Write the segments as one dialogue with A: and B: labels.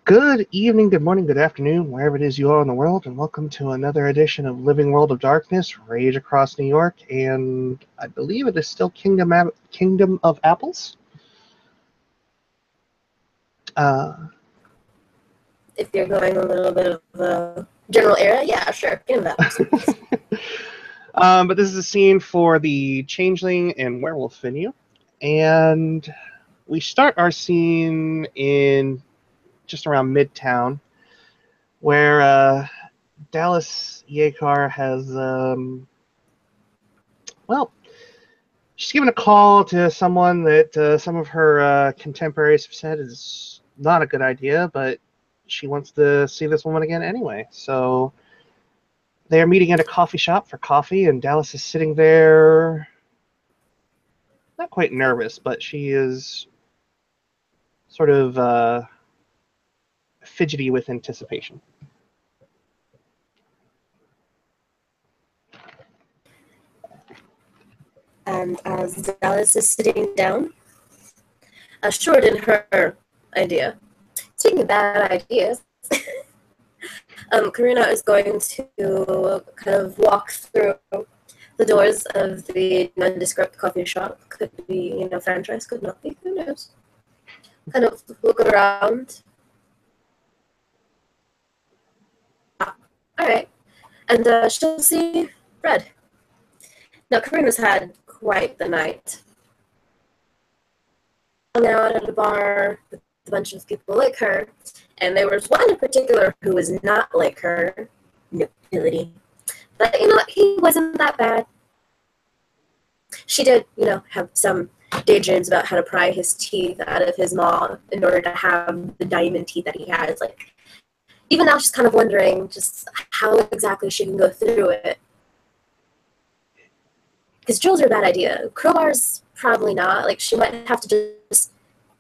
A: Good evening, good morning, good afternoon, wherever it is you are in the world, and welcome to another edition of Living World of Darkness, Rage Across New York, and I believe it is still Kingdom of Apples.
B: If you're going a little bit of a general area, yeah, sure, Kingdom of Apples.
A: But this is a scene for the Changeling and Werewolf venue, and we start our scene in just around Midtown, where Dallas Yekar has, she's given a call to someone that some of her contemporaries have said is not a good idea, but she wants to see this woman again anyway. So they are meeting at a coffee shop for coffee, and Dallas is sitting there, not quite nervous, but she is sort of fidgety with anticipation.
B: And as Dallas is sitting down, short in her idea. Speaking of bad ideas, Karina is going to kind of walk through the doors of the nondescript coffee shop. Could be, franchise, could not be, who knows. Kind of look around. All right. And she'll see Red. Now, Karina's had quite the night. Hung out at a bar with a bunch of people like her, and there was one in particular who was not like her, nobility. But, he wasn't that bad. She did, have some daydreams about how to pry his teeth out of his maw in order to have the diamond teeth that he has. Like, even now she's kind of wondering just how exactly she can go through it. Because drills are a bad idea. Crowbars, probably not. Like, she might have to just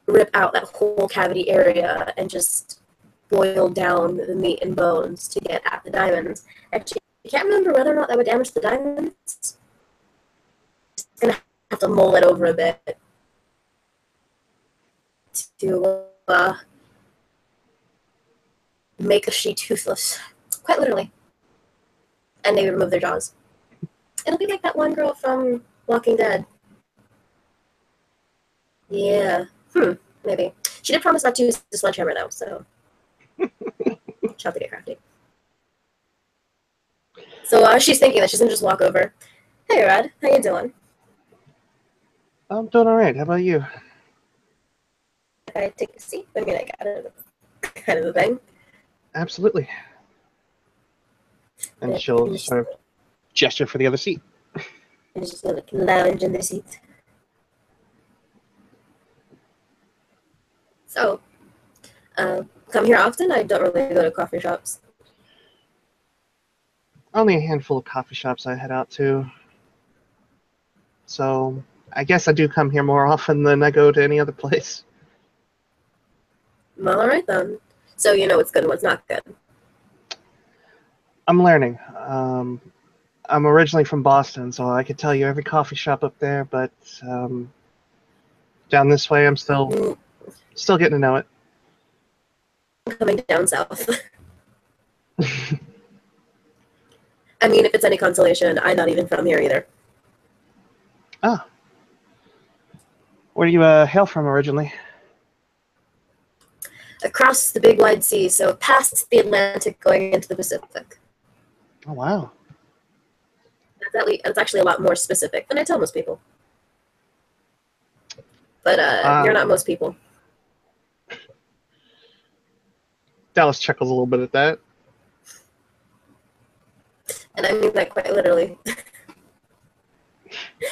B: rip out that whole cavity area and just boil down the meat and bones to get at the diamonds. Actually, I can't remember whether or not that would damage the diamonds. Just gonna have to mull it over a bit to make a she toothless. Quite literally. And maybe remove their jaws. It'll be like that one girl from Walking Dead. Yeah. Maybe. She did promise not to use the sledgehammer, though, so she'll have to get crafty. So she's thinking that she's going to just walk over. Hey, Red. How you doing?
A: I'm doing all right. How about you?
B: If I take a seat, I mean, I got it. Kind of a thing.
A: Absolutely. And she'll sort of gesture for the other seat.
B: And she's just going to lounge in the seat. So, come here often? I don't really go to coffee shops.
A: Only a handful of coffee shops I head out to. So I guess I do come here more often than I go to any other place.
B: Well, all right then. So you know what's good and what's not good.
A: I'm learning. I'm originally from Boston, so I could tell you every coffee shop up there, but down this way I'm still getting to know it.
B: Coming down south. I mean, if it's any consolation, I'm not even from here either.
A: Ah. Where do you hail from originally?
B: Across the big wide sea, so past the Atlantic going into the Pacific.
A: Oh, wow.
B: That's actually a lot more specific than I tell most people. But you're not most people.
A: Dallas chuckles a little bit at that.
B: And I mean that quite literally.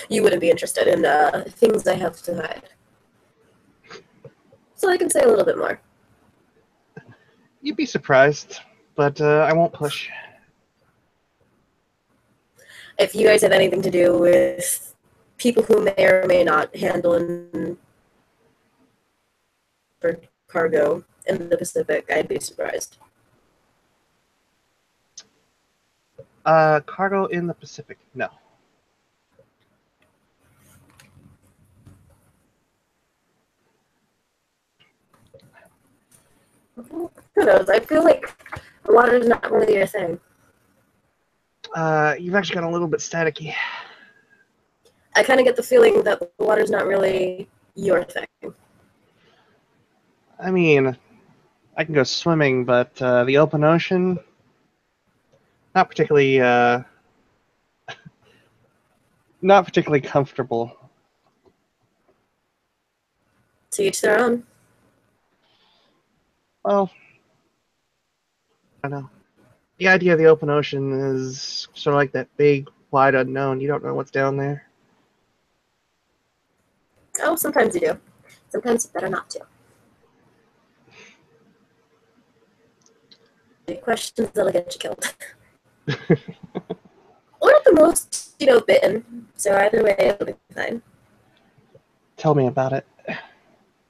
B: You wouldn't be interested in things I have to hide. So I can say a little bit more.
A: You'd be surprised, but I won't push.
B: If you guys have anything to do with people who may or may not handle for cargo in the Pacific, I'd be surprised.
A: Cargo in the Pacific, no.
B: Who knows? I feel like the water is not really your thing.
A: You've actually got a little bit staticky.
B: I kind of get the feeling that the water's not really your thing.
A: I mean, I can go swimming, but the open ocean, not particularly, not particularly comfortable.
B: To each their own.
A: Well, I don't know. The idea of the open ocean is sort of like that big, wide unknown. You don't know what's down there.
B: Oh, sometimes you do. Sometimes it's better not to. The questions that'll get you killed. Or at the most, bitten. So either way, it'll be fine.
A: Tell me about it.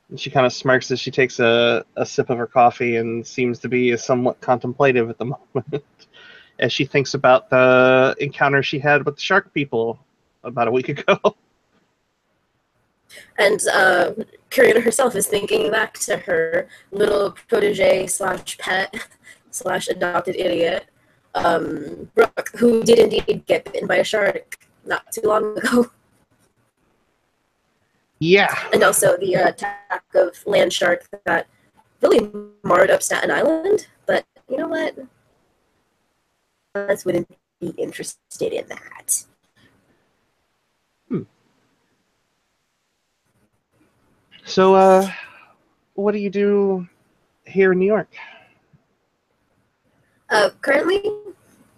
A: And she kind of smirks as she takes a sip of her coffee and seems to be somewhat contemplative at the moment as she thinks about the encounter she had with the shark people about a week ago.
B: And Karina herself is thinking back to her little protege slash pet slash adopted idiot, Brooke, who did indeed get bitten by a shark not too long ago.
A: Yeah.
B: And also the attack of land shark that really marred up Staten Island. But you know what? I wouldn't be interested in that.
A: So, what do you do here in New York?
B: Currently,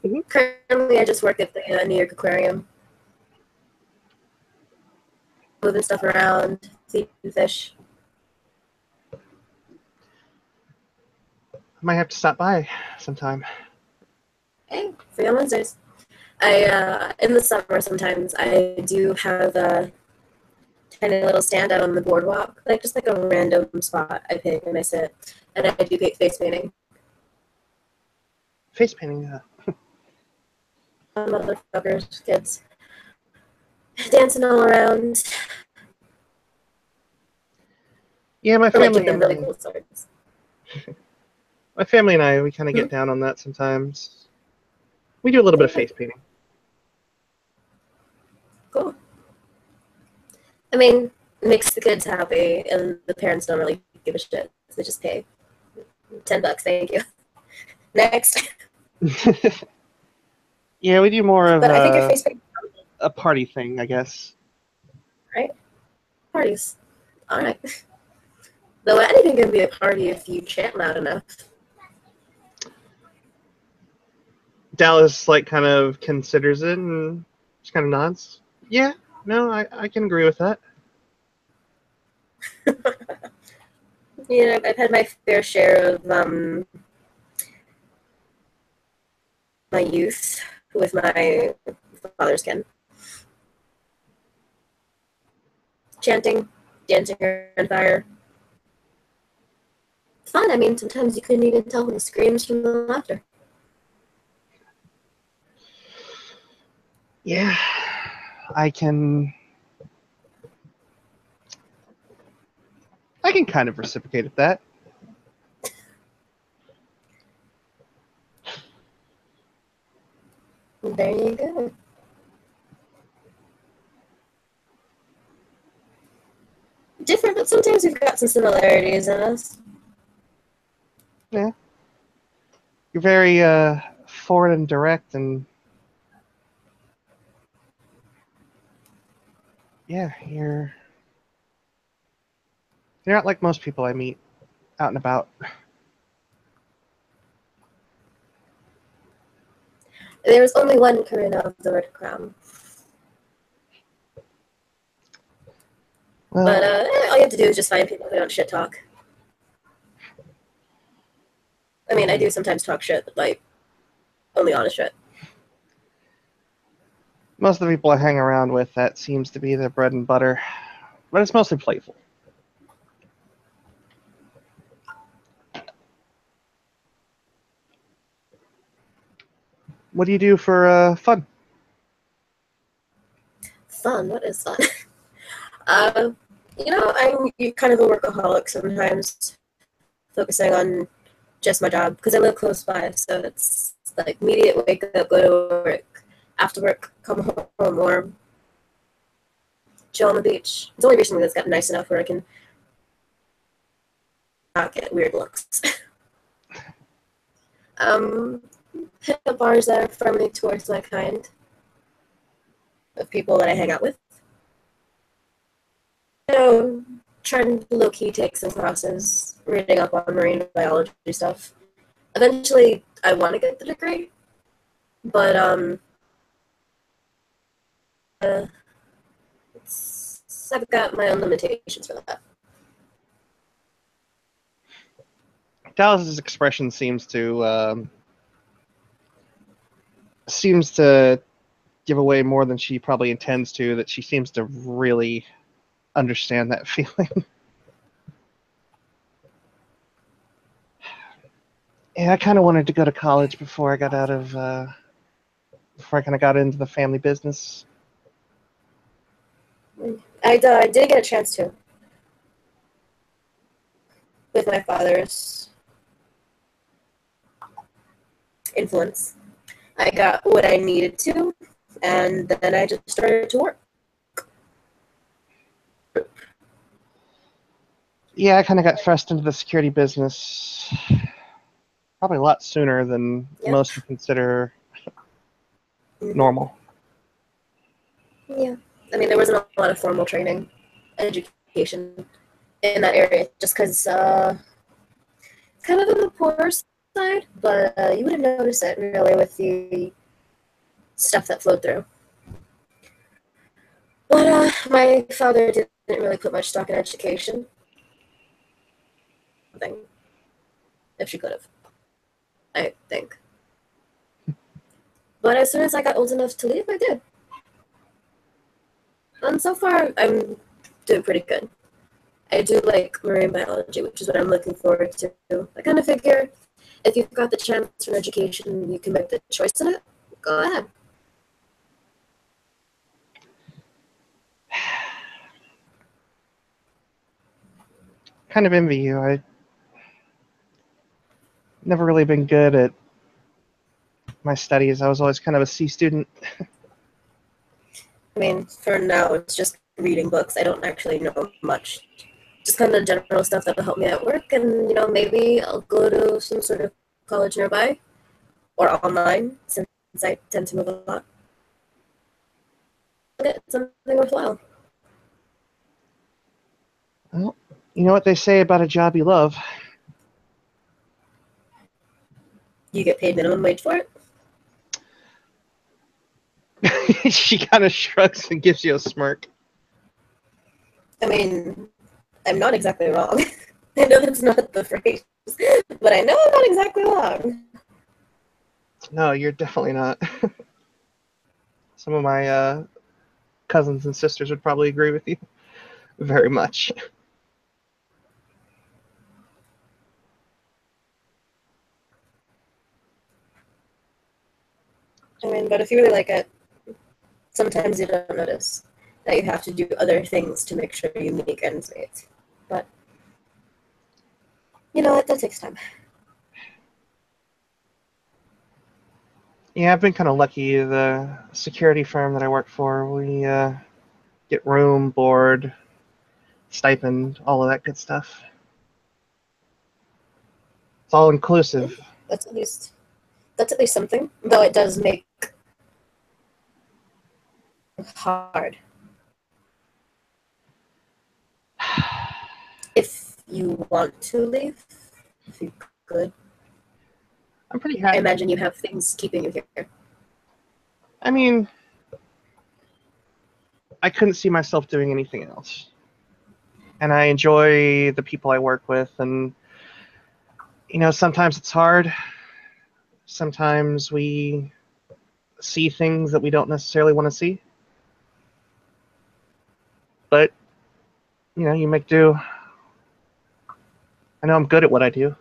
A: Mhm.
B: currently, I just work at the New York Aquarium, moving stuff around, feeding fish.
A: I might have to stop by sometime.
B: Hey, free on Wednesdays. I in the summer sometimes I do have a tiny little stand out on the boardwalk, like just like a random spot I pick and I sit, and I do face painting.
A: Face painting.
B: Motherfuckers, kids, dancing all around,
A: Yeah, my
B: or like give
A: family
B: them really
A: and
B: cool swords.
A: I, we kind of get down on that sometimes. We do a little bit of face painting.
B: Cool. I mean, it makes the kids happy, and the parents don't really give a shit. So they just pay $10, thank you. Next.
A: Yeah, we do more of
B: But I think your face paint,
A: a party thing, I guess.
B: right? Parties. All right. Though anything can be a party if you chant loud enough.
A: Dallas like kind of considers it and just kind of nods. Yeah, no, I can agree with that.
B: I've had my fair share of my youth with my father's kin. Chanting, dancing around fire. Fun. I mean, sometimes you couldn't even tell the screams from the laughter.
A: Yeah, I can. I can kind of reciprocate at that.
B: There you go. Different, but sometimes we've got some similarities in us.
A: Yeah, you're very forward and direct, and yeah, you're not like most people I meet out and about.
B: There was only one Karina of the Red Crown.
A: Well,
B: But all you have to do is just find people who don't shit talk. I mean, I do sometimes talk shit, but like, only honest shit.
A: most of the people I hang around with, that seems to be their bread and butter, but it's mostly playful. What do you do for fun?
B: Fun? What is fun? I'm kind of a workaholic sometimes. focusing on just my job because I live close by, so it's like immediate wake up, go to work, after work, come home, or chill on the beach. It's only recently that's gotten nice enough where I can not get weird looks. Hit up bars that are friendly towards my kind of people that I hang out with. You know, trying to low key take some classes, reading up on marine biology stuff. Eventually, I want to get the degree, but I've got my own limitations for that.
A: Dallas's expression seems to give away more than she probably intends to. That she seems to really understand that feeling. Yeah, I kind of wanted to go to college before I got out of before I kind of got into the family business.
B: I did get a chance to with my father's influence. I got what I needed to, and then I just started to work.
A: Yeah, I kind of got thrust into the security business probably a lot sooner than most would consider normal.
B: Yeah. I mean, there wasn't a lot of formal training, education in that area, just because kind of on the poor side, but you wouldn't notice it really with the stuff that flowed through. But my father didn't really put much stock in education. If she could have, I think. But as soon as I got old enough to leave, I did. And so far, I'm doing pretty good. I do like marine biology, which is what I'm looking forward to. I kind of figure if you've got the chance for an education, you can make the choice in it. Go ahead.
A: Kind of envy you. I never really been good at my studies. I was always kind of a C student.
B: I mean, for now, it's just reading books. I don't actually know much. Just kind of general stuff that'll help me at work, and maybe I'll go to some sort of college nearby or online since I tend to move a lot. Get something worthwhile.
A: Well, you know what they say about a job you love.
B: You get paid minimum wage for it?
A: She kind of shrugs and gives you a smirk.
B: I mean, I'm not exactly wrong. I know that's not the phrase, but I know I'm not exactly wrong.
A: No, you're definitely not. Some of my cousins and sisters would probably agree with you very much.
B: I mean, but if you really like it, sometimes you don't notice that you have to do other things to make sure you make ends meet. But you know what? That takes time.
A: Yeah, I've been kind of lucky. The security firm that I work for, we get room, board, stipend, all of that good stuff. It's all inclusive.
B: That's at least something. Though it does make it hard if you want to leave. If you could.
A: I'm pretty
B: I
A: happy.
B: imagine you have things keeping you here.
A: I mean, I couldn't see myself doing anything else. And I enjoy the people I work with, and sometimes it's hard. Sometimes we see things that we don't necessarily want to see. But, you make do. I know I'm good at what I do.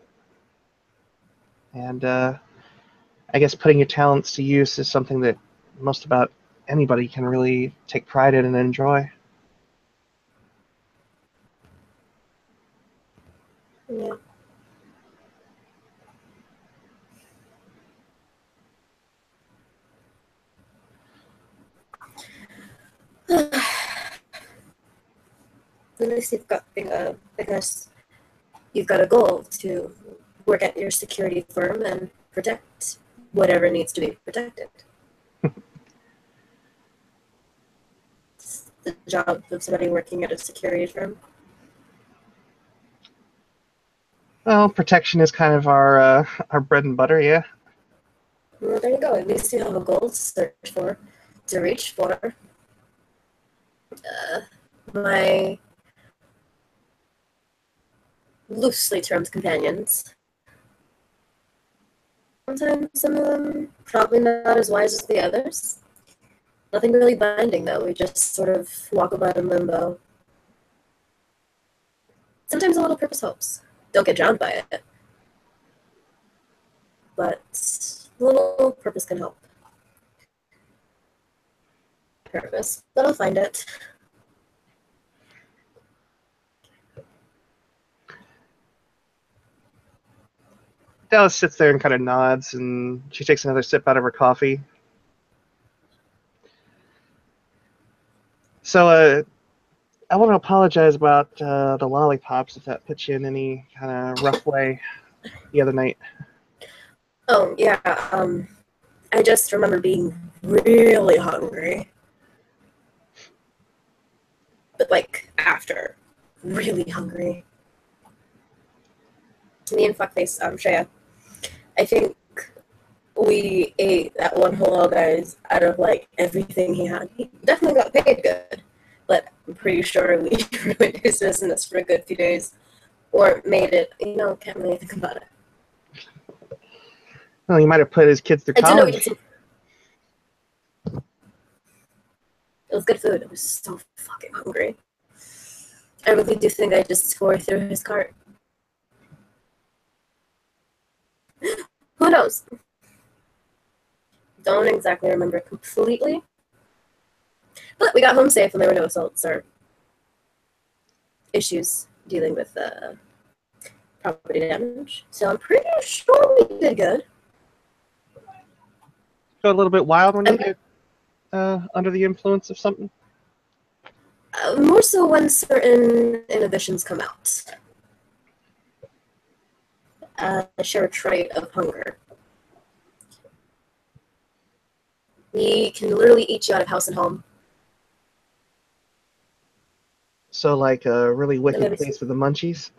A: And I guess putting your talents to use is something that most about anybody can really take pride in and enjoy.
B: Yeah. at least you've got, I guess, you've got a goal to work at your security firm and protect whatever needs to be protected. It's the job of somebody working at a security firm.
A: Well, protection is kind of our bread and butter, yeah.
B: Well, there you go. At least you have a goal to search for, to reach for. My loosely termed companions. Sometimes some of them probably not as wise as the others. Nothing really binding though. We just sort of walk about in limbo. Sometimes a little purpose helps. Don't get drowned by it. But a little purpose can help. Purpose. But I'll find it.
A: Dallas sits there and kind of nods, and she takes another sip out of her coffee. So, I want to apologize about the lollipops if that puts you in any kind of rough way the other night.
B: Oh, yeah. I just remember being really hungry. But, like, after. Really hungry. Me and Fuckface, Shreya, I think we ate that one halal guy's out of, like, everything he had. He definitely got paid good. But I'm pretty sure we ruined his business for a good few days. Or made it, can't really think about it.
A: Well, he might have put his kids through
B: I do know we
A: college.
B: did some. It was good food. I was so fucking hungry. I really do think I just tore through his cart. Who knows? Don't exactly remember completely. But we got home safe and there were no assaults or issues dealing with property damage. So I'm pretty sure we did good.
A: Go a little bit wild when you get under the influence of something?
B: More so when certain inhibitions come out. I share a trait of hunger. We can literally eat you out of house and home.
A: So, like a really wicked case of the munchies?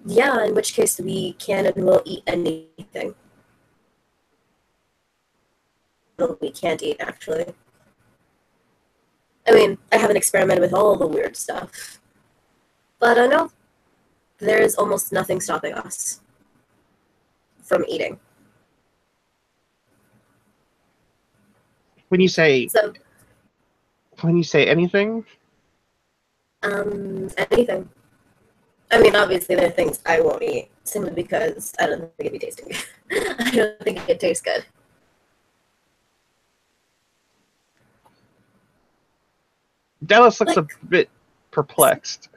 B: Yeah, in which case we can and will eat anything. Well, we can't eat, actually. I mean, I haven't experimented with all the weird stuff. But I know there is almost nothing stopping us from eating.
A: When you say anything?
B: Anything. I mean, obviously there are things I won't eat simply because I don't think it'd be tasting good. I don't think it tastes good.
A: Dallas looks a bit perplexed.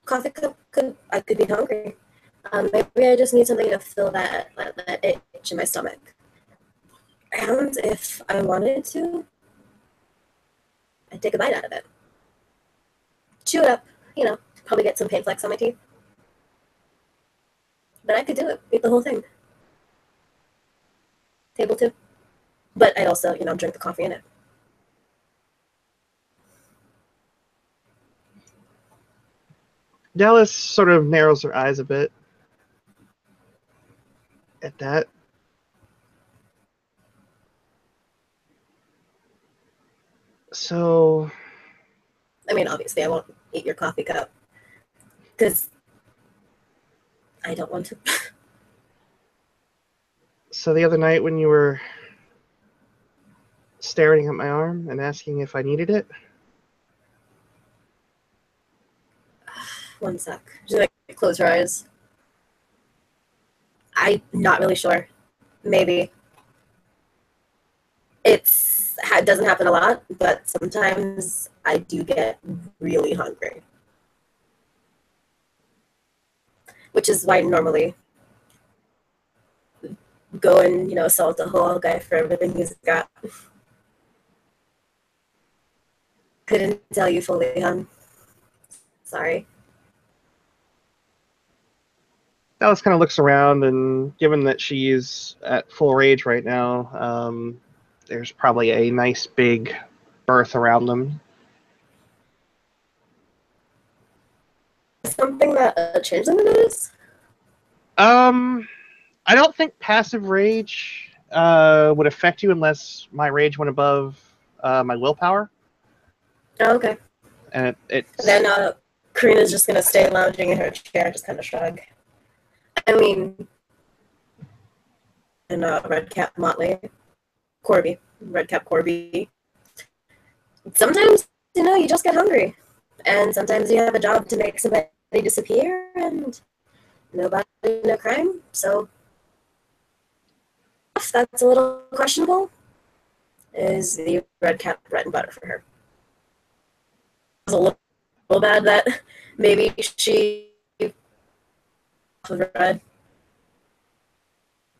B: Coffee cup I could be hungry. Maybe I just need something to fill that itch in my stomach. And if I wanted to, I'd take a bite out of it. Chew it up, probably get some pain flecks on my teeth. But I could do it, eat the whole thing. Table two. But I'd also, drink the coffee in it.
A: Dallas sort of narrows her eyes a bit at that. So,
B: I mean, obviously, I won't eat your coffee cup because I don't want to.
A: So the other night when you were staring at my arm and asking if I needed it?
B: One sec. Just like close your eyes. I'm not really sure. Maybe. It doesn't happen a lot, but sometimes I do get really hungry. Which is why I normally go and, assault a whole guy for everything he's got. couldn't tell you fully, hon. Sorry.
A: Dallas kind of looks around, and given that she's at full rage right now, there's probably a nice big berth around them.
B: Something that changed them is?
A: I don't think passive rage would affect you unless my rage went above my willpower.
B: Oh, okay.
A: And it's...
B: Then Karina's just going to stay lounging in her chair, just kind of shrug. I mean, and Redcap Motley, Corby, Redcap Corby. Sometimes, you just get hungry. And sometimes you have a job to make somebody disappear, and nobody, no crime. So, if that's a little questionable, is the Redcap bread and butter for her. It's a little bad that maybe she red.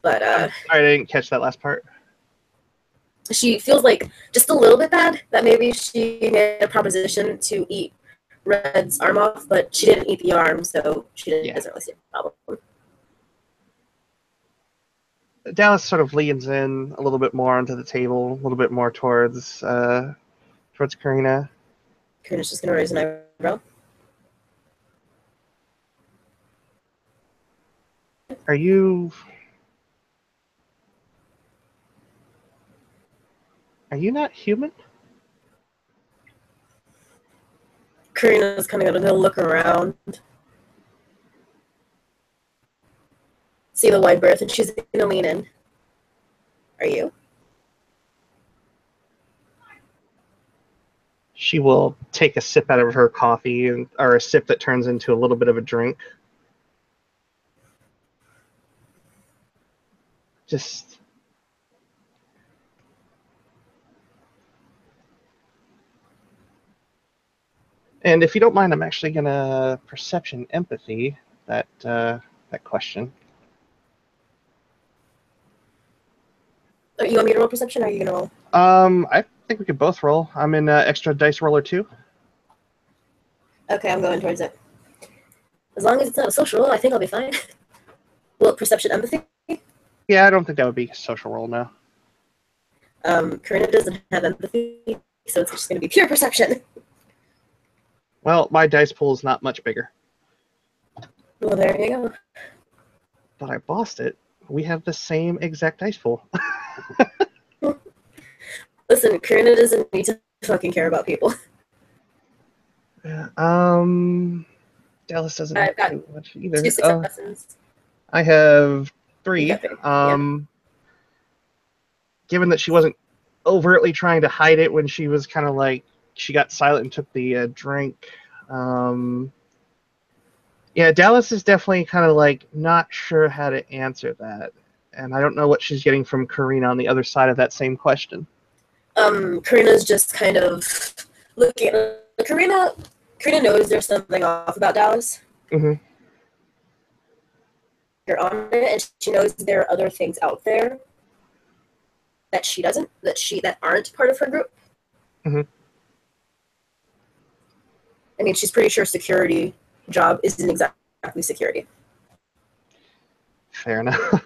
B: But
A: I didn't catch that last part.
B: She feels like just a little bit bad that maybe she made a proposition to eat Red's arm off, but she didn't eat the arm, so she doesn't really see a problem.
A: Dallas sort of leans in a little bit more onto the table, a little bit more towards Karina.
B: Karina's just gonna raise an eyebrow.
A: Are you not human?
B: Karina's kind of gonna look around, see the wide berth, and she's gonna lean in. Are you?
A: She will take a sip out of her coffee, or a sip that turns into a little bit of a drink. Just... And if you don't mind, I'm actually gonna perception empathy that question.
B: You want me to roll perception, or are you gonna roll?
A: I think we could both roll. I'm in extra dice roller 2.
B: Okay, I'm going towards it. As long as it's not a social roll, I think I'll be fine. Well, perception empathy?
A: Yeah, I don't think that would be a social roll now.
B: Karina doesn't have empathy, so it's just going to be pure perception.
A: Well, my dice pool is not much bigger.
B: Well, there you go.
A: But I bossed it. We have the same exact dice pool.
B: Listen, Karina doesn't need to fucking care about people.
A: Yeah, Dallas doesn't
B: I've got
A: do much either.
B: 2 successes.
A: I have 3.
B: You got 3. Yeah.
A: Given that she wasn't overtly trying to hide it when she was kind of like, she got silent and took the drink. Yeah, Dallas is definitely kind of like not sure how to answer that. And I don't know what she's getting from Karina on the other side of that same question.
B: Karina's just kind of looking at Karina knows there's something off about Dallas.
A: Mm-hmm.
B: You're on it, and she knows there are other things out there that she doesn't, that aren't part of her group.
A: Mm-hmm.
B: I mean, she's pretty sure security job isn't exactly security.
A: Fair enough.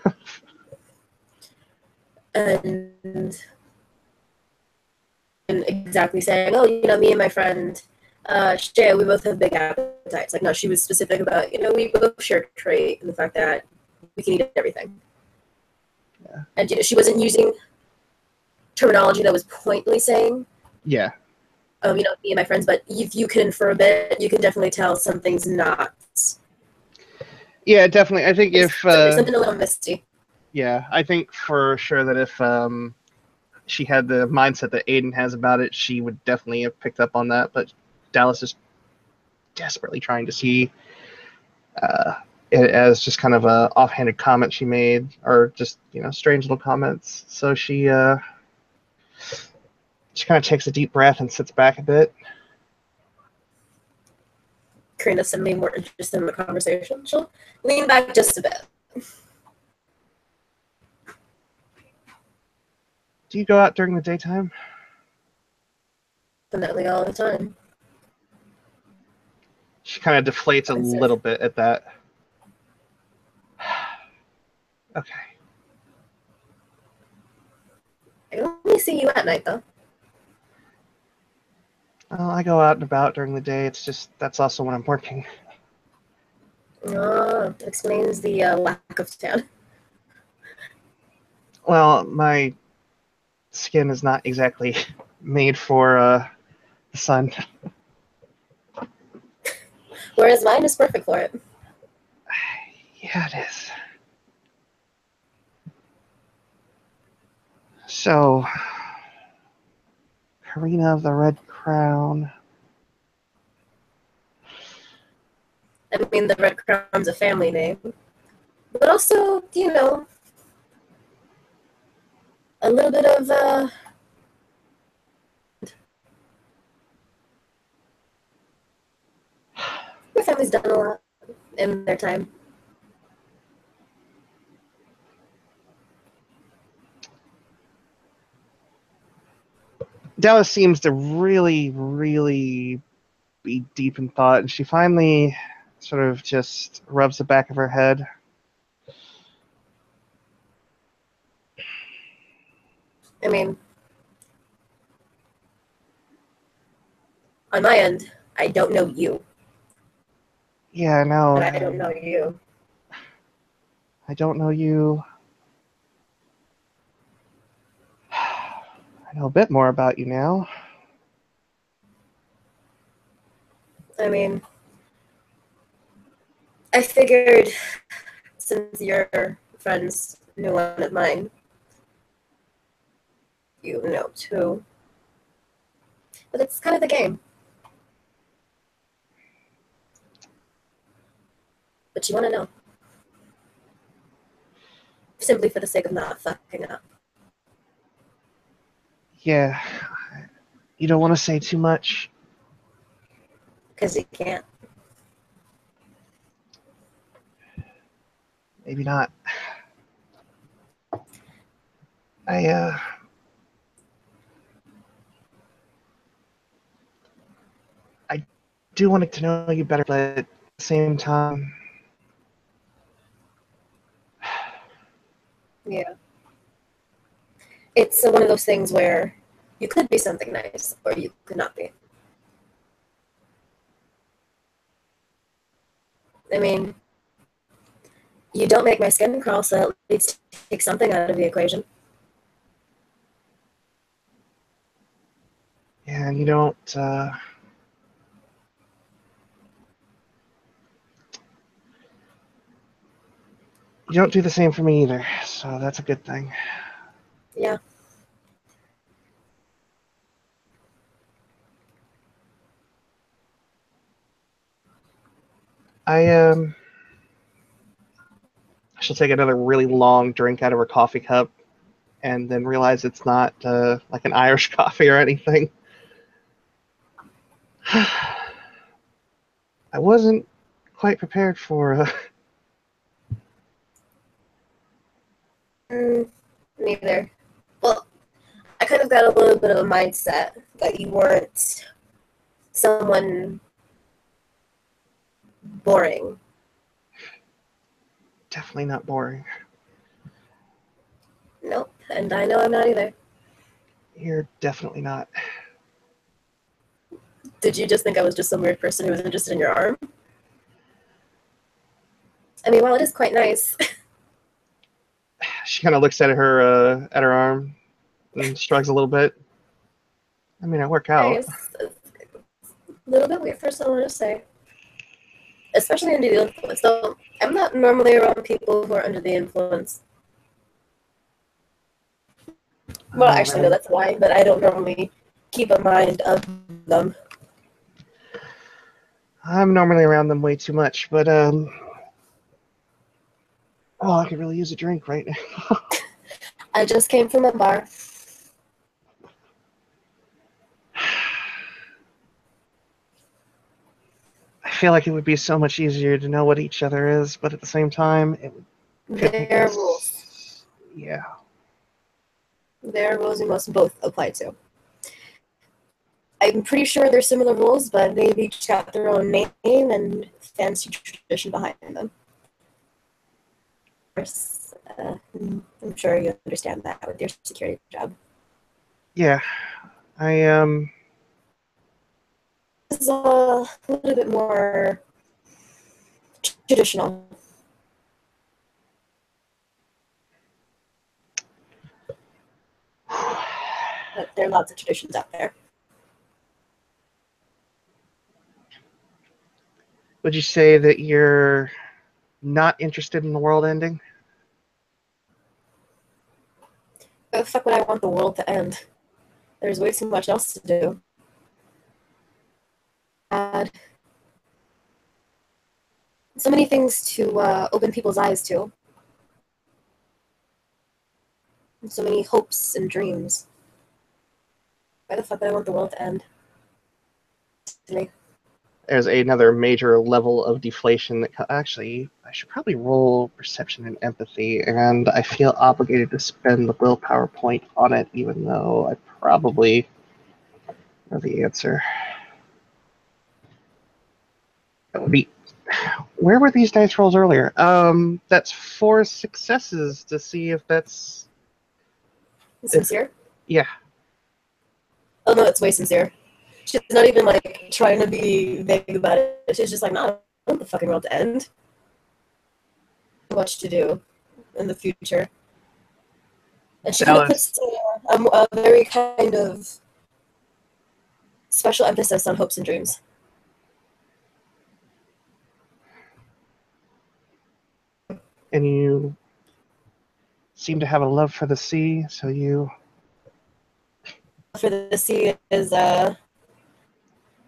B: And exactly saying, oh, me and my friend Shay, we both have big appetites. Like, no, she was specific about, we both share a trait in the fact that we can eat everything.
A: Yeah.
B: And she wasn't using terminology that was pointedly saying,
A: yeah,
B: me and my friends, but if you can infer a bit, you can definitely tell something's not.
A: Yeah, definitely. I think if
B: something a little misty.
A: Yeah, I think for sure that if she had the mindset that Aiden has about it, she would definitely have picked up on that. But Dallas is desperately trying to see it as just kind of a offhanded comment she made, or just strange little comments. So she kind of takes a deep breath and sits back a bit.
B: Karina suddenly more interested in the conversation. She'll lean back just a bit.
A: Do you go out during the daytime?
B: definitely all the time.
A: She kind of deflates a little bit at that. Okay.
B: I can only see you at night, though.
A: Well, I go out and about during the day. It's just that's also when I'm working.
B: Oh, explains the lack of tan.
A: Well, my skin is not exactly made for the sun.
B: Whereas mine is perfect for it.
A: Yeah, it is. So, Karina of the Red Crown.
B: I mean, the Red Crown's a family name. But also, you know, a little bit of my family's done a lot in their time.
A: Dallas seems to really, really be deep in thought, and she finally sort of just rubs the back of her head.
B: I mean, on my end, I don't know you.
A: Yeah, no.
B: But I don't know you.
A: I don't know you. I know a bit more about you now.
B: I mean, I figured since your friends knew one of mine, you know too. But it's kind of the game. But you want to know. Simply for the sake of not fucking up.
A: Yeah. You don't want to say too much?
B: Because you can't.
A: Maybe not. I do want to know you better, but at the same time...
B: Yeah. It's one of those things where you could be something nice, or you could not be. I mean, you don't make my skin crawl, so at least take something out of the equation.
A: Yeah, and you don't... You don't do the same for me either, so that's a good thing.
B: Yeah.
A: She'll take another really long drink out of her coffee cup and then realize it's not like an Irish coffee or anything. I wasn't quite prepared for...
B: Neither. Well, I kind of got a little bit of a mindset that you weren't someone boring.
A: Definitely not boring.
B: Nope, and I know I'm not either.
A: You're definitely not.
B: Did you just think I was just some weird person who was interested in your arm? I mean, while it is quite nice.
A: She kind of looks at her arm and shrugs a little bit. I mean, I work out.
B: Nice. A little bit weird for someone to say. Especially under the influence. So I'm not normally around people who are under the influence. Well, actually, no, that's why, but I don't normally keep a mind of them.
A: I'm normally around them way too much, but oh, I could really use a drink right now.
B: I just came from a bar.
A: I feel like it would be so much easier to know what each other is, but at the same time, it could make
B: There are
A: us...
B: rules.
A: Yeah.
B: There are rules we must both apply to. I'm pretty sure they're similar rules, but they've each got their own name and fancy tradition behind them. Of course, I'm sure you understand that with your security job.
A: Yeah, I
B: This is a little bit more traditional, but there are lots of traditions out there.
A: Would you say that you're not interested in the world ending?
B: Oh, fuck would I want the world to end? There's way too much else to do. Add so many things to open people's eyes to. And so many hopes and dreams. Why the fuck would I want the world to end? To me.
A: There's another major level of deflation that actually I should probably roll perception and empathy, and I feel obligated to spend the willpower point on it, even though I probably know the answer. That would be. Where were these dice rolls earlier? That's 4 successes to see if that's
B: Sincere?
A: Yeah.
B: Oh no, it's way sincere. She's not even like trying to be vague about it. She's just like, no, I don't want the fucking world to end. Much to do in the future. And she kind of puts a very kind of special emphasis on hopes and dreams.
A: And you seem to have a love for the sea, so you.
B: For the sea is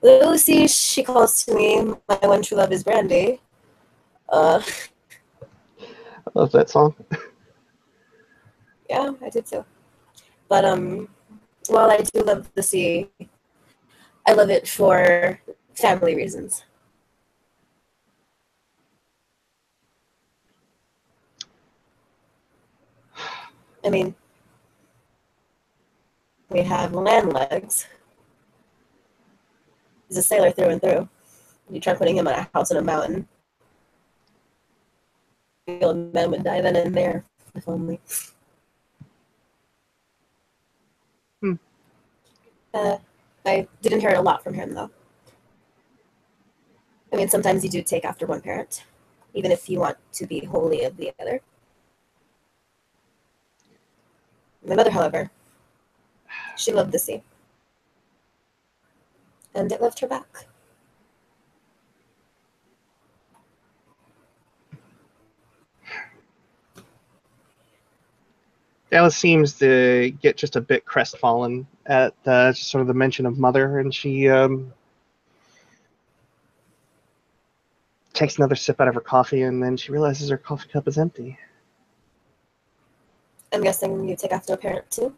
B: Lucy, she calls to me, my one true love is Brandy.
A: I love that song.
B: Yeah, I did too. But while I do love the sea, I love it for family reasons. I mean, we have land legs. He's a sailor through and through. You try putting him on a house in a mountain. The old man would die then and there, if only. I did inherit a lot from him, though. I mean, sometimes you do take after one parent, even if you want to be wholly of the other. My mother, however, she loved the sea. And it loved her back.
A: Dallas seems to get just a bit crestfallen at sort of the mention of mother, and she takes another sip out of her coffee, and then she realizes her coffee cup is empty.
B: I'm guessing you take after a parent, too?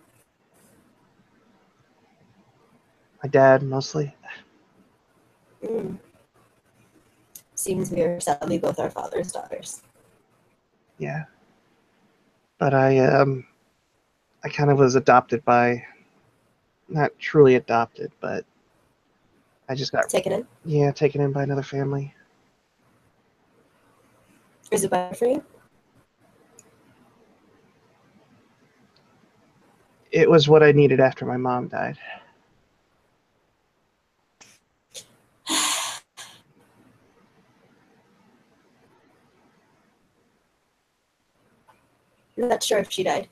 A: My dad, mostly.
B: Mm. Seems we are sadly both our father's daughters.
A: Yeah. But I kind of was adopted by, not truly adopted, but I just got
B: taken in.
A: Yeah, taken in by another family.
B: Is it better for you?
A: It was what I needed after my mom died.
B: I'm not sure if she died.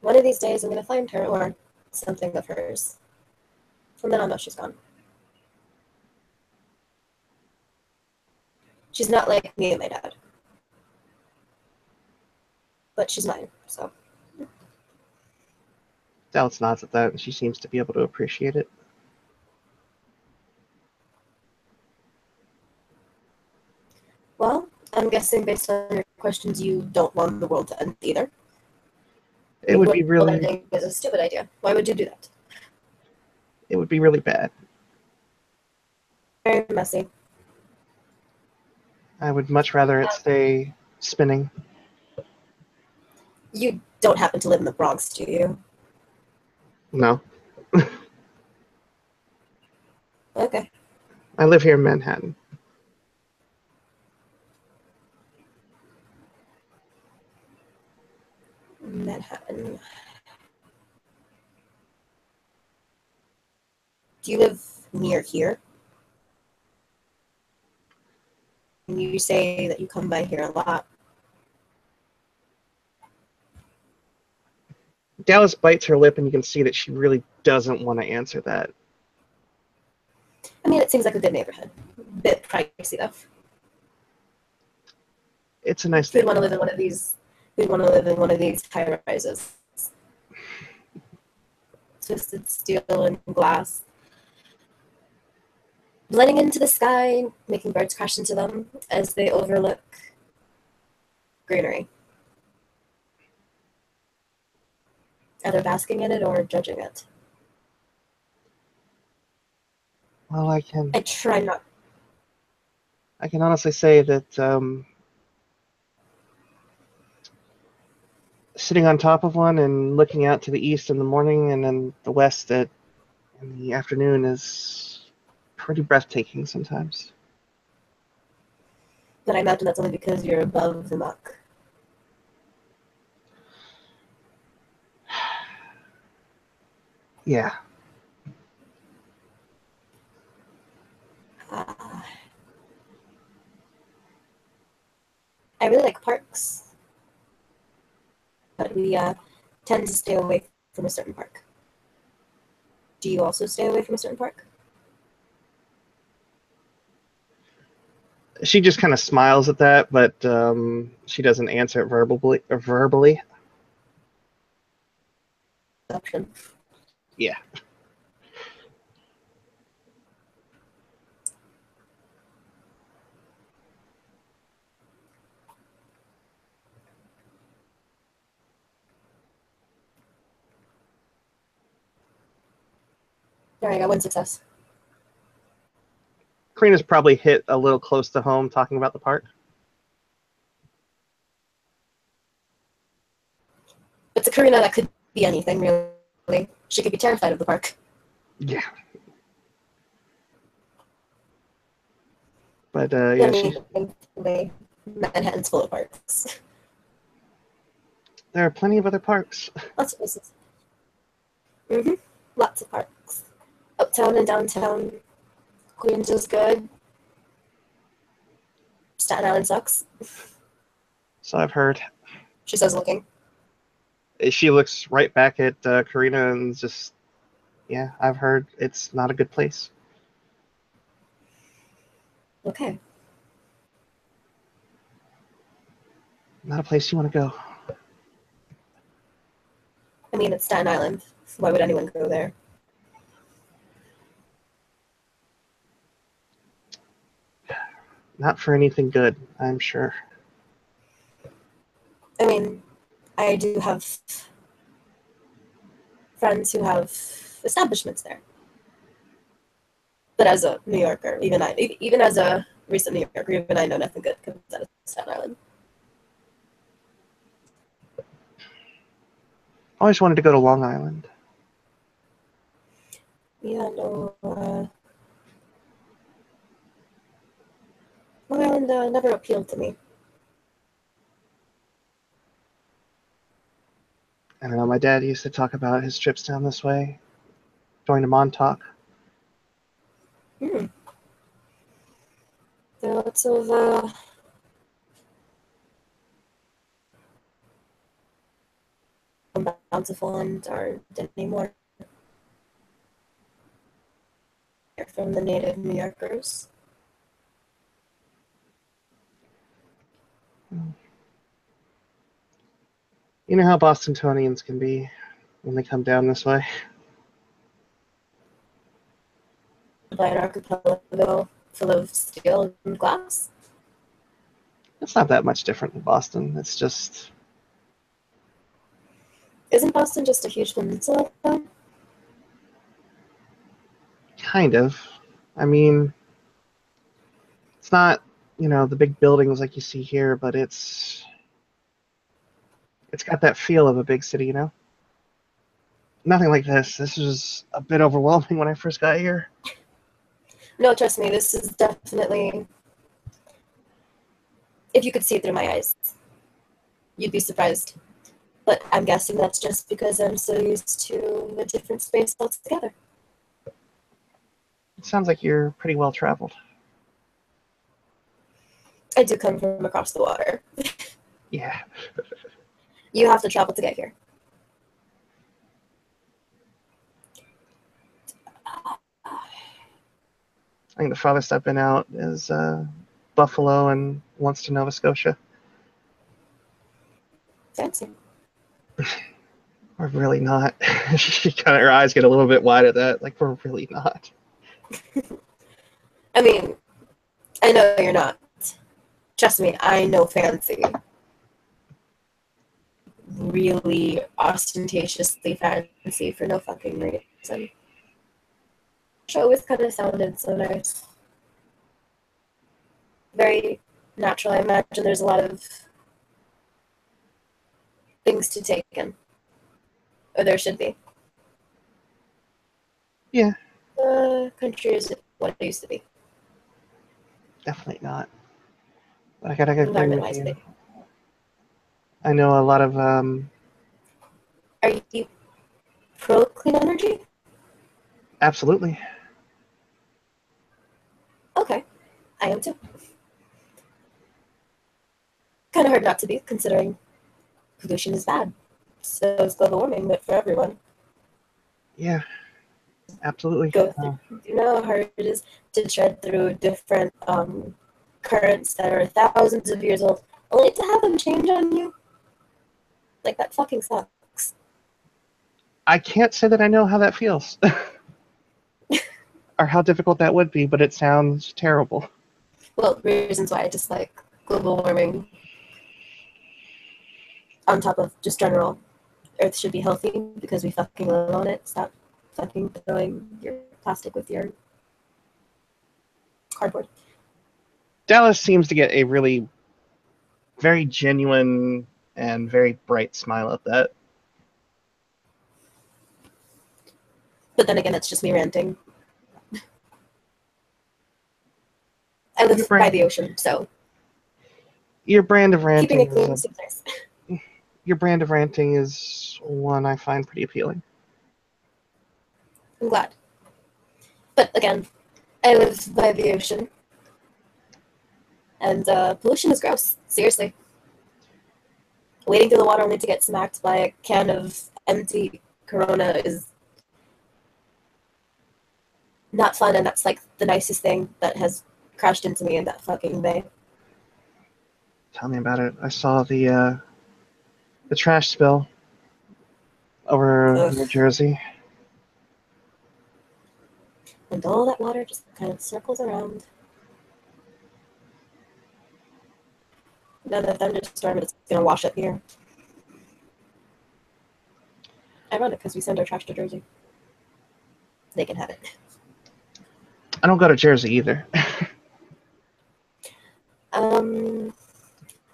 B: One of these days I'm going to find her or something of hers. And then I'll know she's gone. She's not like me and my dad. But she's mine, so.
A: Dallas nods at that, and she seems to be able to appreciate it.
B: Well, I'm guessing based on your questions, you don't want the world to end either.
A: It would be really.
B: Ending is a stupid idea. Why would you do that?
A: It would be really bad.
B: Very messy.
A: I would much rather it stay spinning.
B: You don't happen to live in the Bronx, do you?
A: No.
B: Okay.
A: I live here in Manhattan.
B: Manhattan. Do you live near here? And you say that you come by here a lot.
A: Dallas bites her lip, and you can see that she really doesn't want to answer that.
B: I mean, it seems like a good neighborhood. Bit pricey though.
A: It's a nice
B: Who'd want to
A: neighborhood.
B: live in one of these? Who'd want to live in one of these high rises? Twisted steel and glass, blending into the sky, making birds crash into them as they overlook greenery, either basking in it or judging it.
A: Well,
B: I try not.
A: I can honestly say that sitting on top of one and looking out to the east in the morning and then the west in the afternoon is pretty breathtaking sometimes.
B: But I imagine that's only because you're above the muck.
A: Yeah.
B: Uh, I really like parks, but we tend to stay away from a certain park. Do you also stay away from a certain park?
A: She just kind of smiles at that, but she doesn't answer it verbally.
B: Option.
A: Yeah.
B: All right, I got one success.
A: Karina's probably hit a little close to home talking about the park.
B: It's a Karina that could be anything, really. She could be terrified of the park.
A: Yeah. But yeah, she.
B: Thankfully, Manhattan's full of parks.
A: There are plenty of other parks.
B: Lots of places. Mm-hmm. Lots of parks. Uptown and downtown. Queens is good. Staten Island sucks.
A: So I've heard.
B: She says, looking.
A: She looks right back at Karina and just, yeah, I've heard it's not a good place.
B: Okay.
A: Not a place you want to go.
B: I mean, it's Staten Island. Why would anyone go there?
A: Not for anything good, I'm sure.
B: I mean, I do have friends who have establishments there. But as a New Yorker, even as a recent New Yorker, even I know nothing good comes out of Staten Island.
A: Always wanted to go to Long Island.
B: Yeah, no. Long Island never appealed to me.
A: I don't know, my dad used to talk about his trips down this way, going to Montauk.
B: Hmm. There are lots of bountiful and aren't anymore from the native New Yorkers.
A: You know how Bostonians can be when they come down this way.
B: By an archipelago full of steel and glass.
A: It's not that much different than Boston. It's just
B: Isn't Boston just a huge peninsula, though?
A: kind of. I mean, it's not, the big buildings like you see here, but it's got that feel of a big city. Nothing like this. This was a bit overwhelming when I first got here.
B: No, trust me, this is definitely. If you could see it through my eyes, you'd be surprised. But I'm guessing that's just because I'm so used to a different space altogether.
A: It sounds like you're pretty well traveled.
B: I do come from across the water.
A: Yeah.
B: You have to travel to get here.
A: I think the farthest I've been out is Buffalo and once to Nova Scotia.
B: Fancy.
A: We're really not. She kind of, her eyes get a little bit wide at that. Like, we're really not.
B: I mean, I know you're not. Trust me, I know fancy. Really ostentatiously fancy for no fucking reason. Which always kind of sounded so nice. Very natural. I imagine there's a lot of things to take in. Or there should be.
A: Yeah.
B: The country is what it used to be.
A: Definitely not. But I gotta agree with
B: Environment-wise,
A: you. I know a lot of
B: Are you pro clean energy?
A: absolutely.
B: Okay, I am too. Kind of hard not to be, considering pollution is bad. So is global warming, but for everyone.
A: Yeah, absolutely.
B: Go through, you know how hard it is to tread through different currents that are thousands of years old, only to have them change on you? Like, that fucking sucks.
A: I can't say that I know how that feels. Or how difficult that would be, but it sounds terrible.
B: Well, reasons why I dislike global warming, on top of just general, Earth should be healthy because we fucking live on it. Stop fucking throwing your plastic with your cardboard.
A: Dallas seems to get a really very genuine and very bright smile at that.
B: But then again, that's just me ranting. I live by the ocean, so
A: Your brand of
B: keeping it
A: ranting
B: clean
A: is
B: seems nice.
A: your brand of ranting is one I find pretty appealing.
B: I'm glad. But again, I live by the ocean, and pollution is gross. Seriously. Wading through the water only to get smacked by a can of empty Corona is not fun, and that's like the nicest thing that has crashed into me in that fucking bay.
A: Tell me about it. I saw the trash spill over
B: Ugh.
A: New Jersey.
B: And all that water just kind of circles around. Another thunderstorm, it's gonna wash up here. Ironic, because we send our trash to Jersey. They can have it.
A: I don't go to Jersey either.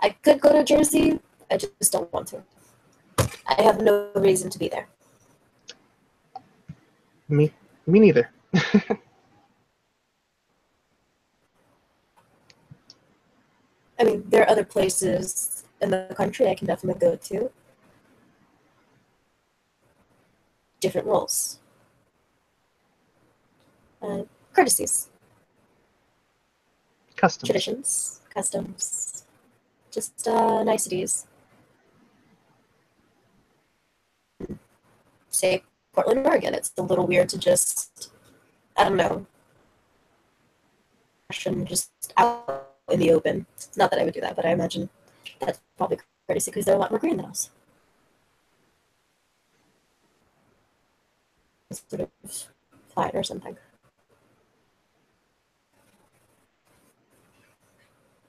B: I could go to Jersey. I just don't want to. I have no reason to be there.
A: Me neither.
B: I mean, there are other places in the country I can definitely go to. Different roles. Courtesies.
A: Customs.
B: Traditions. Customs. Just niceties. Say Portland, Oregon. It's a little weird to just, I don't know, just out in the open. It's not that I would do that, but I imagine that's probably courtesy because they're a lot more green than us. Sort of flat or something.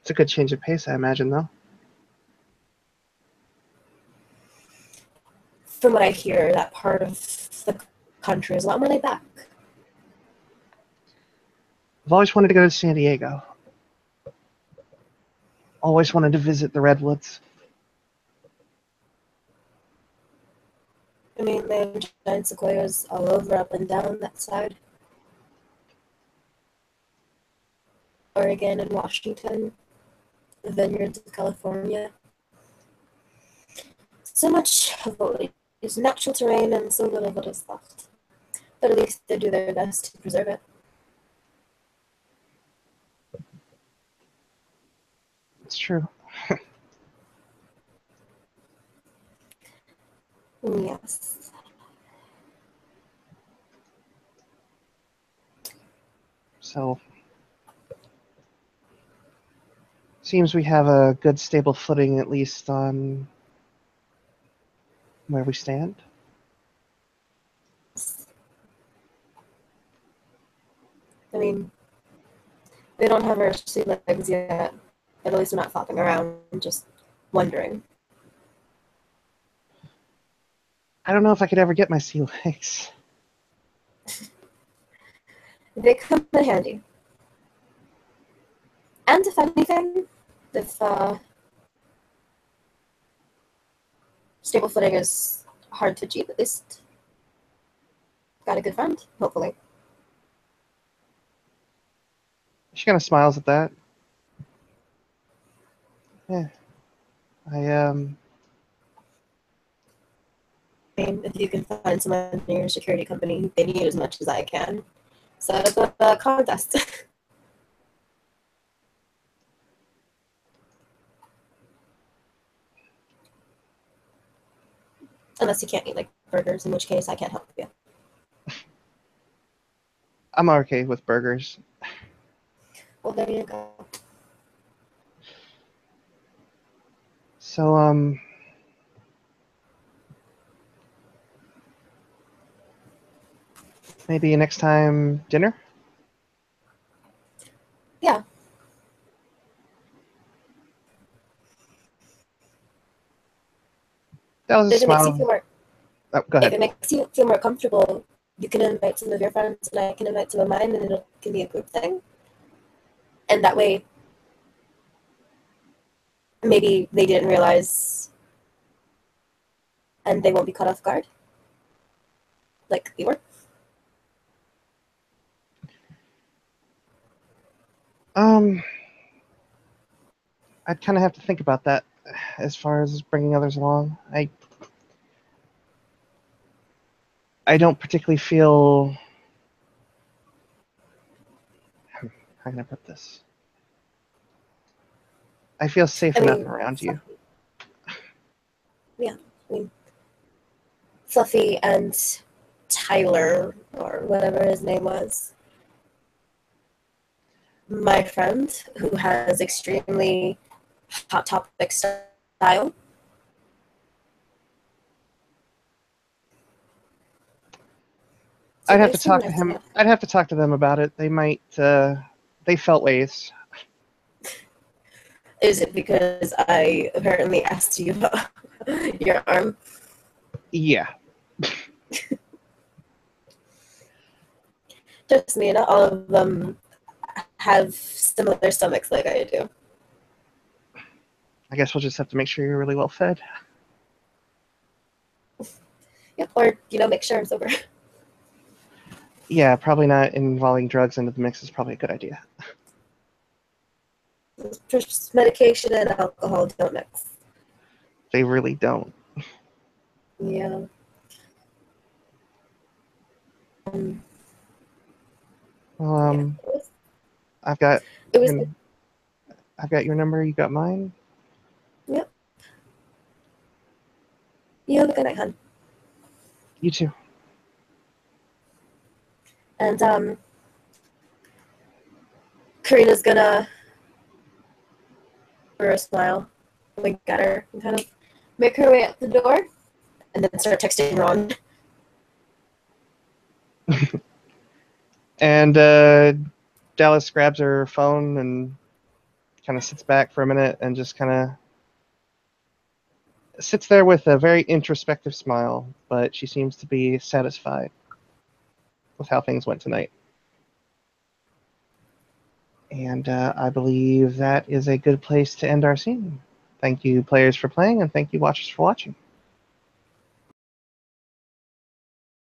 A: It's a good change of pace, I imagine, though.
B: From what I hear, that part of the country is a lot more laid back.
A: I've always wanted to go to San Diego. Always wanted to visit the redwoods.
B: I mean, they have giant sequoias all over, up and down that side. Oregon and Washington, the vineyards of California. So much of what is natural terrain and so little of what is left. But at least they do their best to preserve it.
A: It's true.
B: Yes.
A: So, seems we have a good stable footing, at least on where we stand.
B: I mean, they don't have our sea legs yet, but at least we're not flopping around just wondering.
A: I don't know if I could ever get my sea legs.
B: They come in handy. And if anything, if stable footing is hard to achieve, at least got a good friend, hopefully.
A: She kind of smiles at that. Yeah.
B: I mean, if you can find someone in your security company, they need as much as I can. Set up a contest. Unless you can't eat like burgers, in which case I can't help you.
A: I'm okay with burgers.
B: Well, there you go.
A: So, maybe next time dinner?
B: Yeah.
A: That was a
B: If it makes you
A: smile.
B: feel more,
A: Oh, go
B: if
A: ahead.
B: it makes you feel more comfortable, you can invite some of your friends, and I can invite some of mine, and it can be a group thing. And that way, maybe they didn't realize, and they won't be caught off guard, like we were.
A: I'd kind of have to think about that as far as bringing others along. I don't particularly feel. How can I put this? I feel safe
B: I
A: enough
B: mean,
A: around you.
B: yeah. I mean, Fluffy and Tyler, or whatever his name was, my friend who has extremely hot topic style. So
A: I'd have
B: they
A: to
B: seem
A: talk to
B: nice
A: him.
B: enough.
A: I'd have to talk to them about it. They might. They felt ways.
B: Is it because I apparently asked you about your arm?
A: Yeah.
B: Just me, not all of them have similar stomachs like I do.
A: I guess we'll just have to make sure you're really well fed.
B: Yep, or make sure I'm sober.
A: Yeah, probably not involving drugs into the mix is probably a good idea.
B: Medication and alcohol don't mix.
A: They really don't.
B: Yeah. Um,
A: Well,
B: yeah.
A: I've got
B: It was
A: your, I've got your number. You got mine.
B: Yep. You have a good night, hon.
A: You too.
B: And Karina's gonna, for a smile, wink at her and kind of make her way out the door, and then start texting Ron.
A: And Dallas grabs her phone and kind of sits back for a minute and just kind of sits there with a very introspective smile, but she seems to be satisfied with how things went tonight. And I believe that is a good place to end our scene. Thank you, players, for playing, and thank you, watchers, for watching.